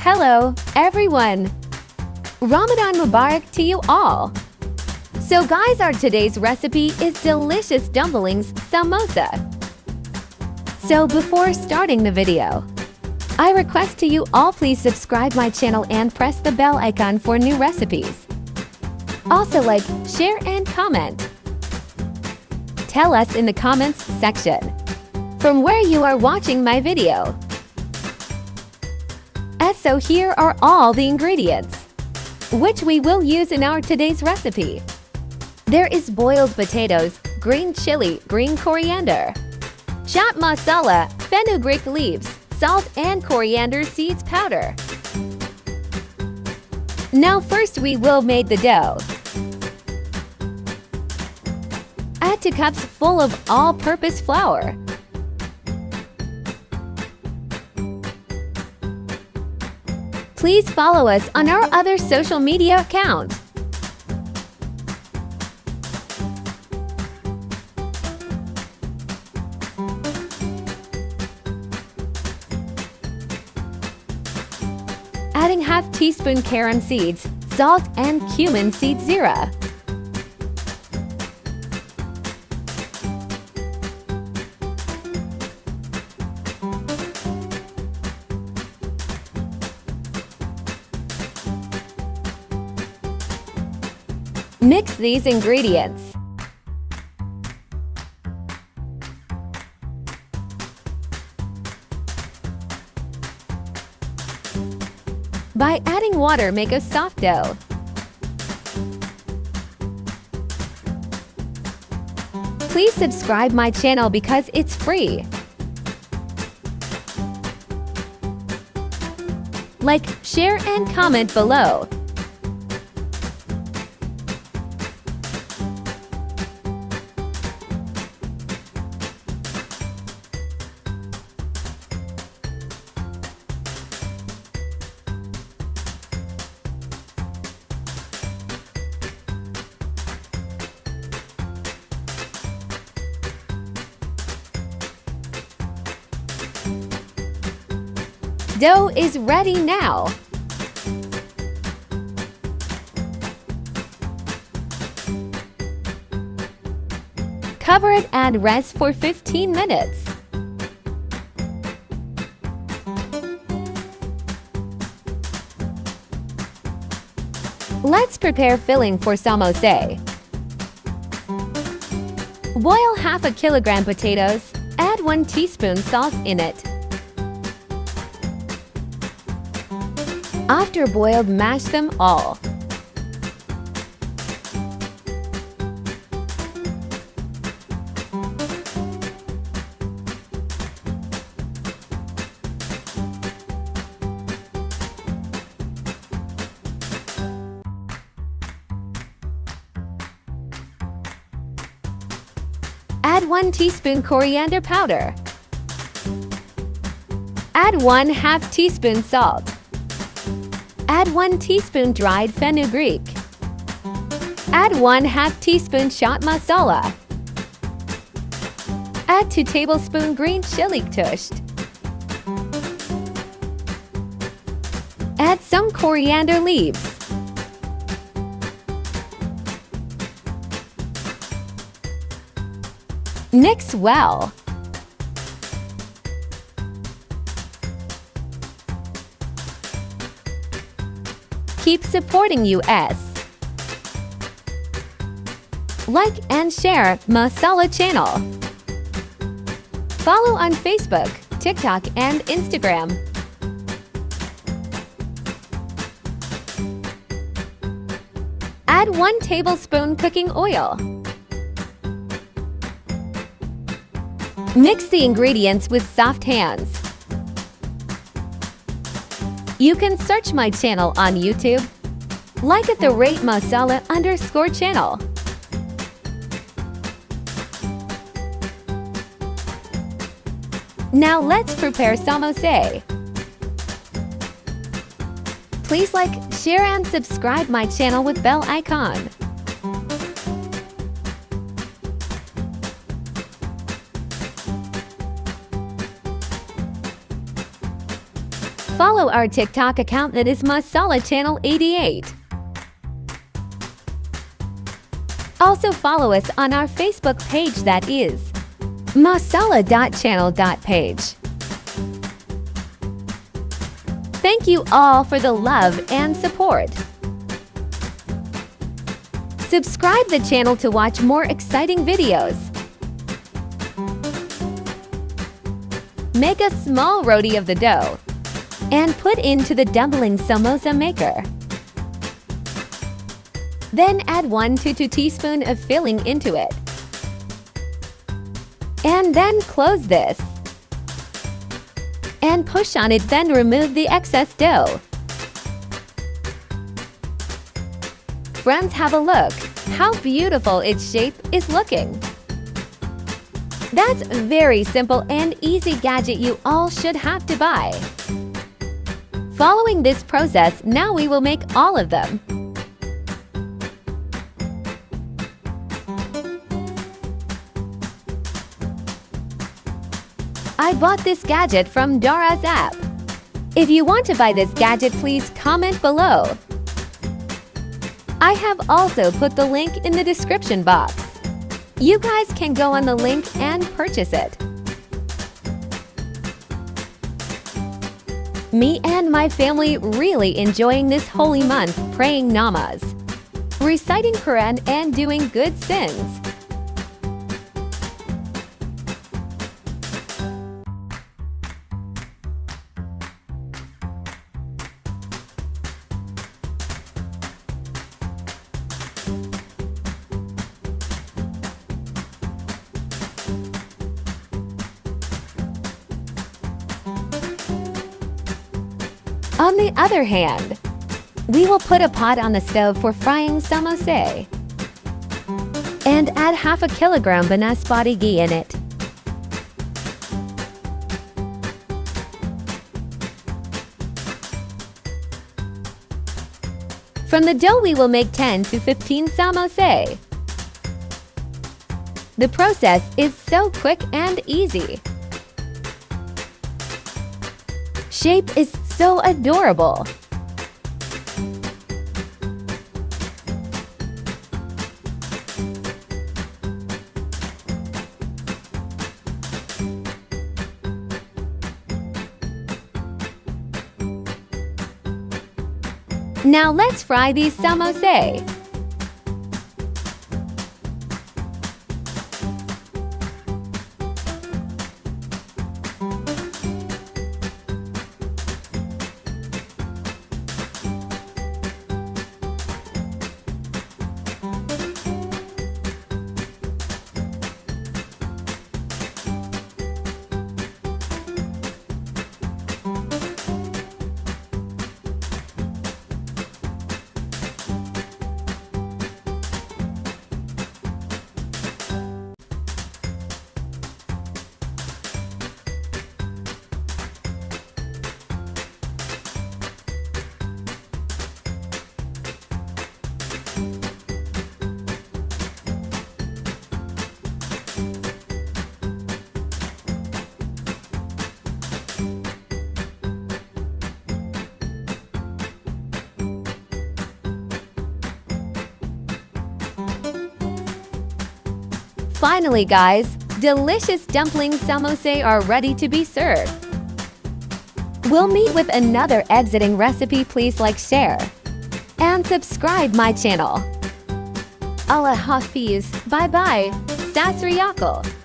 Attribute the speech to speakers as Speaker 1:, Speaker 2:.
Speaker 1: Hello, everyone! Ramadan Mubarak to you all! So guys, our today's recipe is delicious dumplings, samosa. So before starting the video, I request to you all please subscribe my channel and press the bell icon for new recipes. Also like, share and comment. Tell us in the comments section from where you are watching my video. And so here are all the ingredients, which we will use in our today's recipe. There is boiled potatoes, green chili, green coriander, chopped masala, fenugreek leaves, salt and coriander seeds powder. Now first we will make the dough. Add 2 cups full of all-purpose flour. Please follow us on our other social media account. Adding half teaspoon carom seeds, salt and cumin seed zira. Mix these ingredients. By adding water, make a soft dough. Please subscribe my channel because it's free. Like, share and comment below. Dough is ready now. Cover it and rest for 15 minutes. Let's prepare filling for samosay. Boil half a kilogram potatoes. Add 1 teaspoon salt in it. After boiled, mash them all. Add 1 teaspoon coriander powder. Add 1/2 teaspoon salt. Add 1 teaspoon dried fenugreek. Add 1/2 teaspoon chopped masala. Add 2 tablespoons green chili tushed. Add some coriander leaves. Mix well. Keep supporting us. Like and share Masala Channel. Follow on Facebook, TikTok, and Instagram. Add 1 tablespoon cooking oil. Mix the ingredients with soft hands. You can search my channel on YouTube. Like at the rate Masala_channel. Now let's prepare samosay. Please like, share and subscribe my channel with bell icon. Follow our TikTok account that is Masala Channel 88. Also follow us on our Facebook page that is masala.channel.page. Thank you all for the love and support. Subscribe the channel to watch more exciting videos. Make a small roti of the dough and put into the dumpling samosa maker. Then add 1 to 2 teaspoons of filling into it. And then close this. And push on it, then remove the excess dough. Friends, have a look how beautiful its shape is looking. That's a very simple and easy gadget you all should have to buy. Following this process, now we will make all of them. I bought this gadget from Dara's app. If you want to buy this gadget, please comment below. I have also put the link in the description box. You guys can go on the link and purchase it. Me and my family really enjoying this holy month, praying namaz, reciting Quran and doing good sins. On the other hand, we will put a pot on the stove for frying samosay and add half a kilogram banaspati ghee in it. From the dough we will make 10 to 15 samosay. The process is so quick and easy. Shape is so adorable. Now let's fry these samosay. Finally, guys, delicious dumpling samosay are ready to be served. We'll meet with another exiting recipe. Please like, share, and subscribe my channel. Allah Hafiz. Bye bye. Sasriyakal.